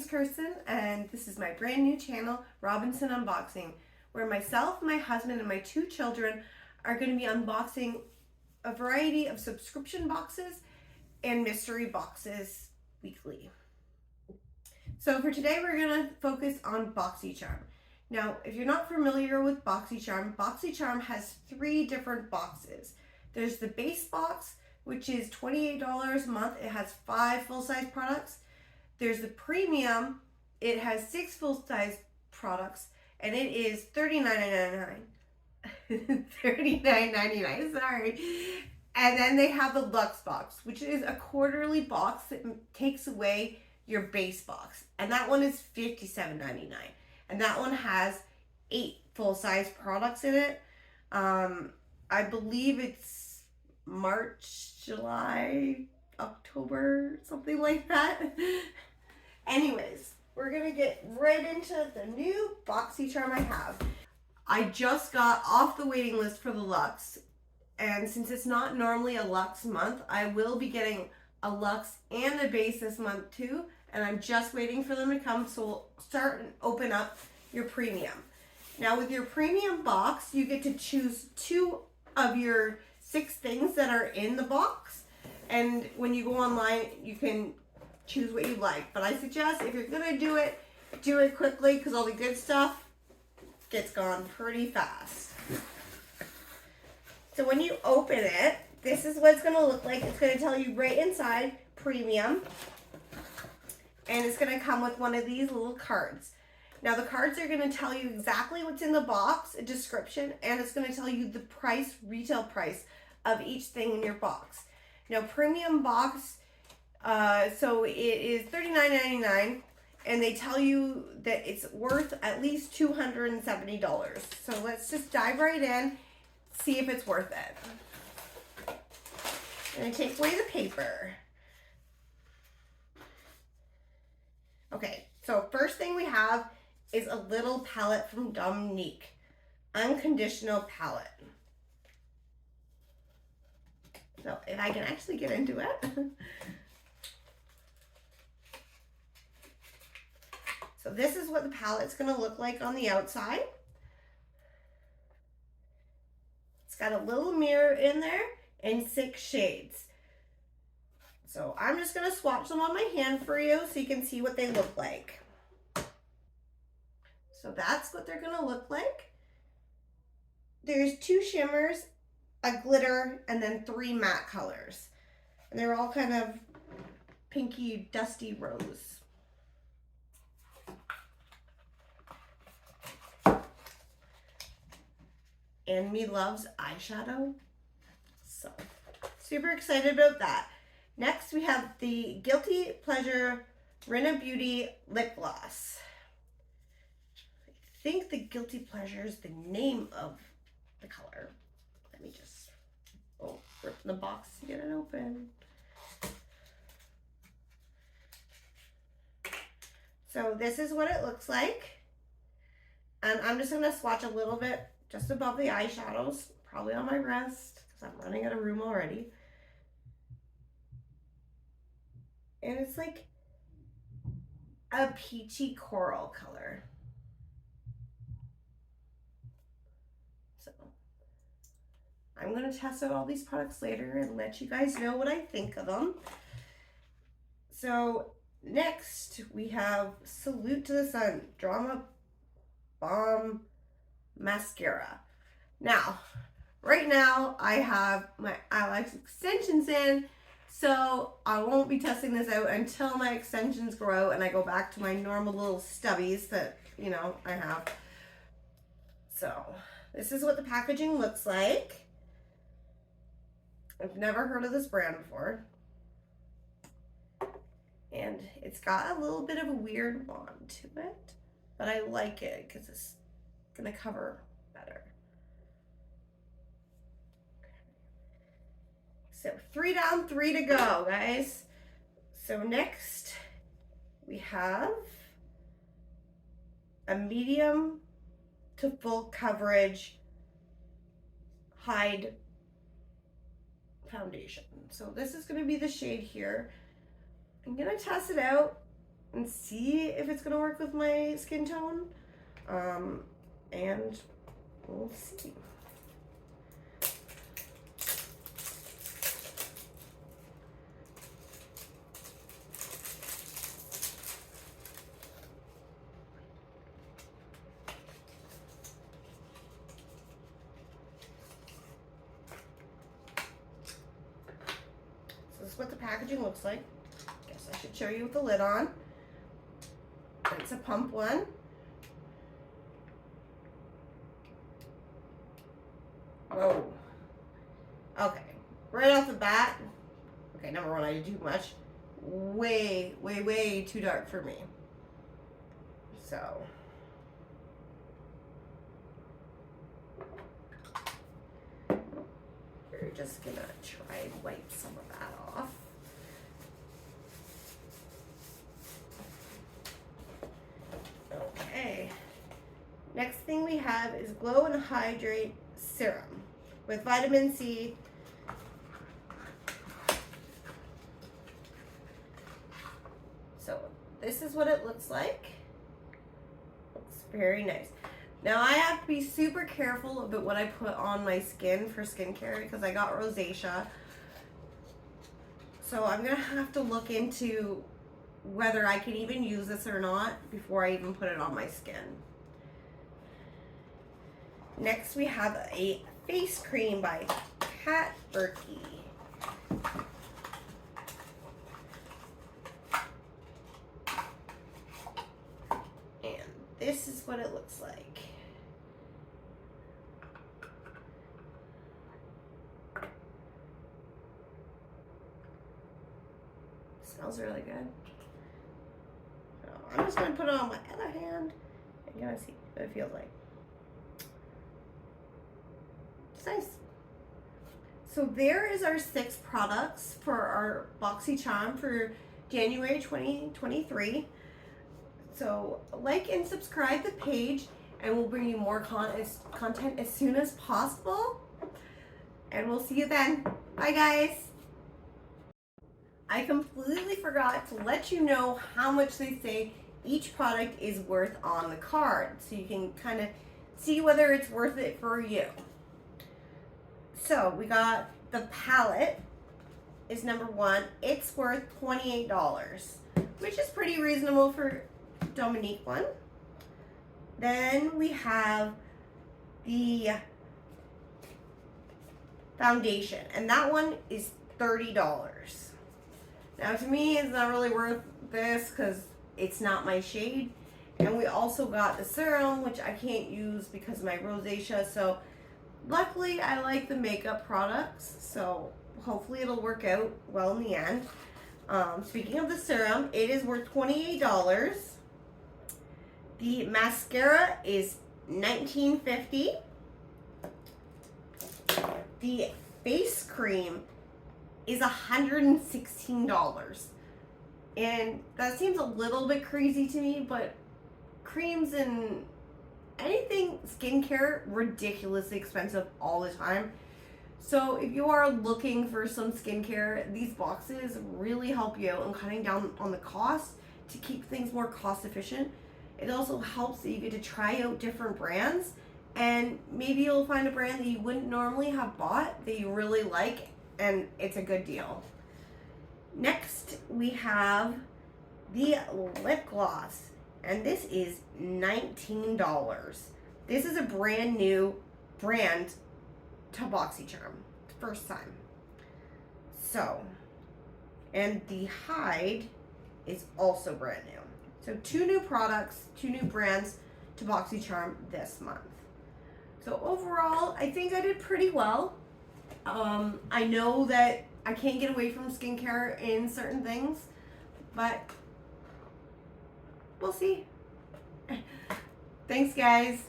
Kirsten, and this is my brand new channel, Robinson Unboxing, where myself, my husband, and my 2 children are going to be unboxing a variety of subscription boxes and mystery boxes weekly. So for today, we're going to focus on Boxycharm. Now, if you're not familiar with Boxycharm, Boxycharm has 3 different boxes. There's the base box, which is $28 a month. It has 5 full-size products. There's the premium. It has 6 full-size products, and it is $39.99. $39.99, sorry. And then they have the Luxe box, which is a quarterly box that takes away your base box. And that one is $57.99. And that one has 8 full-size products in it. I believe it's March, July, October, something like that. Anyways, we're gonna get right into the new Boxycharm I have. I just got off the waiting list for the Luxe, and since it's not normally a Luxe month, I will be getting a Luxe and a base this month too, and I'm just waiting for them to come, so we'll start and open up your premium. Now with your premium box, you get to choose 2 of your 6 things that are in the box, and when you go online, you can choose what you like. But I suggest if you're gonna do it quickly, because all the good stuff gets gone pretty fast. So when you open it, this is what it's gonna look like. It's gonna tell you right inside, premium, and it's gonna come with one of these little cards. Now the cards are gonna tell you exactly what's in the box, a description, and it's gonna tell you the price, retail price of each thing in your box. Now premium box, so it is $39.99, and they tell you that it's worth at least $270. So let's just dive right in, see if it's worth it. I'm gonna take away the paper. Okay, so first thing we have is a little palette from Dominique, Unconditional Palette. So if I can actually get into it. So this is what the palette's gonna look like on the outside. It's got a little mirror in there and 6 shades. So I'm just gonna swatch them on my hand for you so you can see what they look like. So that's what they're gonna look like. There's 2 shimmers, a glitter, and then 3 matte colors. And they're all kind of pinky, dusty rose. And me loves eyeshadow. So, super excited about that. Next, we have the Guilty Pleasure Rinna Beauty Lip Gloss. I think the Guilty Pleasure is the name of the color. Let me just rip the box to get it open. So this is what it looks like. And I'm just gonna swatch a little bit just above the eyeshadows, probably on my wrist, because I'm running out of room already. And it's like a peachy coral color. So I'm gonna test out all these products later and let you guys know what I think of them. So next we have Salute to the Sun Drama Bomb Mascara. Now, right now I have my eyelash extensions in, so I won't be testing this out until my extensions grow and I go back to my normal little stubbies that, you know, I have. So this is what the packaging looks like. I've never heard of this brand before. And it's got a little bit of a weird wand to it, but I like it because it's gonna cover better. So 3 down, 3 to go, guys. So next we have a medium to full coverage Hide foundation. So this is going to be the shade here. I'm going to test it out and see if it's gonna work with my skin tone. And we'll see. So this is what the packaging looks like. Guess I should show you with the lid on. It's a pump one. Whoa. Okay. Right off the bat. Okay, number one, I did too much. Way, way, way too dark for me. So. We're just gonna try and wipe some of that off. Okay. Next thing we have is Glow and Hydrate Serum with vitamin C. So this is what it looks like. Looks very nice. Now I have to be super careful about what I put on my skin for skincare because I got rosacea. So I'm gonna have to look into whether I can even use this or not before I even put it on my skin. Next we have a face cream by Kat Berkey. And this is what it looks like. Smells really good. So I'm just going to put it on my other hand and you're going to see what it feels like. It's nice. So there is our 6 products for our Boxycharm for January 2023. So like and subscribe the page and we'll bring you more content as soon as possible. And we'll see you then. Bye guys. I completely forgot to let you know how much they say each product is worth on the card, so you can kind of see whether it's worth it for you. So we got the palette is number 1. It's worth $28, which is pretty reasonable for Dominique one. Then we have the foundation, and that one is $30. Now to me, it's not really worth this because it's not my shade. And we also got the serum, which I can't use because of my rosacea. So luckily, I like the makeup products. So hopefully it'll work out well in the end. Speaking of the serum, it is worth $28. The mascara is $19.50. The face cream is $116. And that seems a little bit crazy to me, but creams and anything skincare, ridiculously expensive all the time. So if you are looking for some skincare, these boxes really help you out in cutting down on the cost to keep things more cost efficient. It also helps that you get to try out different brands, and maybe you'll find a brand that you wouldn't normally have bought that you really like, and it's a good deal. Next, we have the lip gloss, and this is $19. This is a brand new brand to Boxycharm, first time. So, and the Hyde is also brand new. So 2 new products, 2 new brands to Boxycharm this month. So overall, I think I did pretty well. I know that I can't get away from skincare in certain things, but we'll see. Thanks, guys.